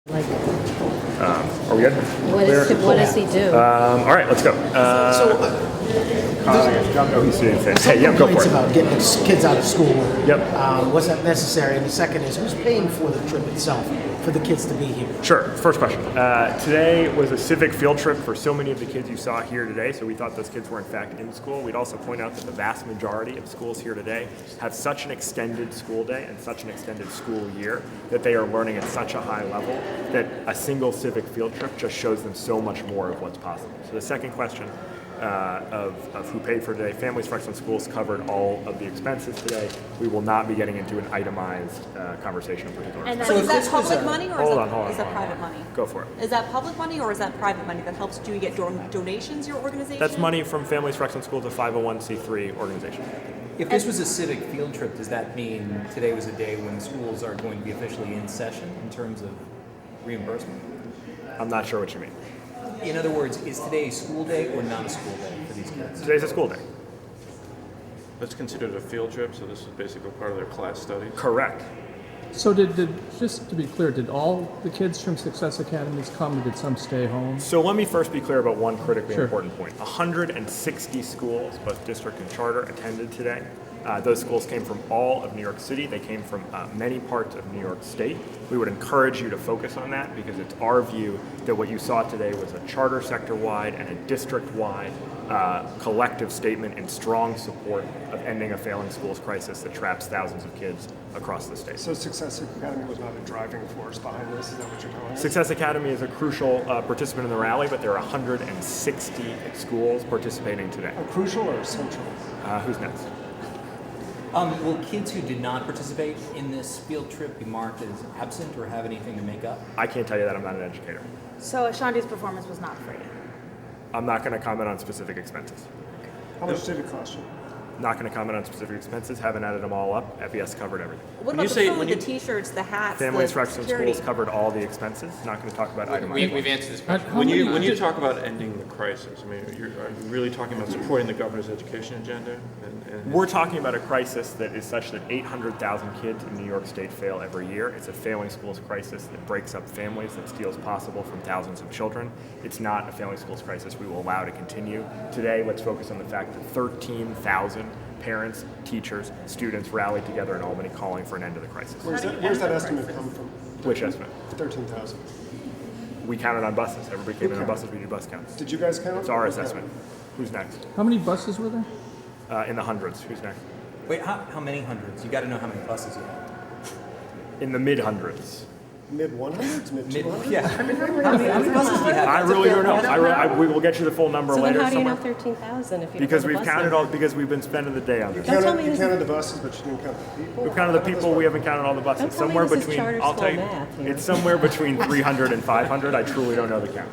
Like, Are we good? what does he do? All right, let's go. Hey, yeah, go for Complaints it. about getting kids out of school. Yep. Was that necessary? And the second is, who's paying for the trip itself for the kids to be here? Sure. First question. Today was a civic field trip for so many of the kids you saw here today, so we thought those kids were in fact in school. We'd also point out that the vast majority of schools here today have such an extended school day and such an extended school year that they are learning at such a high level that a single civic field trip just shows them so much more of what's possible. So the second question of who paid for today, Families for Excellence Schools covered all of the expenses today. We will not be getting into an itemized conversation of particular And expenses. is that public money or is that private on. money? Go for it. Is that public money or is that private money that helps you get donations, your organization? That's money from Families for Excellence Schools, a 501c3 organization. If this was a civic field trip, does that mean today was a day when the schools are going to be officially in session in terms of reimbursement? I'm not sure what you mean. In other words, is today a school day or not a school day for these kids? Today's a school day. That's considered a field trip, so this is basically part of their class studies. Correct. So just to be clear, did all the kids from Success Academies come or did some stay home? So let me first be clear about one critically Sure. important point. 160 schools, both district and charter, attended today. Those schools came from all of New York City. They came from many parts of New York State. We would encourage you to focus on that because it's our view that what you saw today was a charter sector-wide and a district-wide collective statement in strong support of ending a failing schools crisis that traps thousands of kids across the state. So Success Academy was not a driving force behind this, is that what you're telling us? Success Academy is a crucial participant in the rally, but there are 160 schools participating today. A crucial or central? Who's next? Will kids who did not participate in this field trip be marked as absent or have anything to make up? I can't tell you that. I'm not an educator. So Ashanti's performance was not free. I'm not going to comment on specific expenses. How much did it cost you? Not going to comment on specific expenses. Haven't added them all up. FES covered everything. What When about you say- the food, when the you- t-shirts, the hats, Families the for Excellence security? Schools covered all the expenses. Not going to talk about itemized. We've answered this question. How When you many- talk about ending the crisis, I mean, are you really talking about supporting the governor's education agenda? And We're talking about a crisis that is such that 800,000 kids in New York State fail every year. It's a failing schools crisis that breaks up families, that steals possible from thousands of children. It's not a failing schools crisis we will allow to continue. Today, let's focus on the fact that 13,000 parents, teachers, students rallied together in Albany calling for an end to the crisis. Where's that estimate come from? Which estimate? 13,000. We counted on buses. Everybody came in on buses. We do bus counts. Did you guys count? It's our assessment. Who's next? How many buses were there? In the hundreds. Who's next? Wait, how many hundreds? You got to know how many buses you have. In the mid-hundreds. Mid 100s? Mid 200s? Yeah. How many buses do you have? I really don't know. We will get you the full number So then later how do you know somewhere. 13,000 if you Because don't we've have a bus counted number? all. Because we've been spending the day on this. Don't tell me You this counted the buses, but you didn't count the people? We've counted the people. We haven't counted all the buses. Don't tell me Somewhere this is between. charter I'll school tell you. math here. It's somewhere between 300 and 500. I truly don't know the count.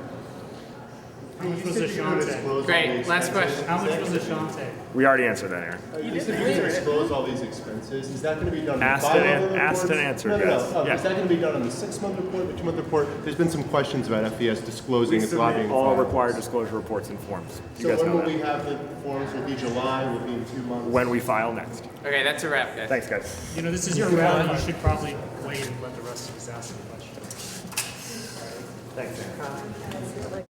Great. Last question. How much was Ashante? We already answered that, Aaron. You said you're going to expose all these expenses. Is that going to be done in the Asked 5 and- month reports? asked and answered, No. yes. Yeah. Is that going to be done on the 6-month report, the 2-month report? There's been some questions about FES disclosing We its lobbying submit all funds. required disclosure reports and forms. You So guys when know will we that. have the forms? Will it be July? Will it be in 2 months? When we file next. Okay, that's a wrap, guys. Thanks, guys. You know, this is your rally. You should probably wait and let the rest of us ask the questions. Thanks, Aaron.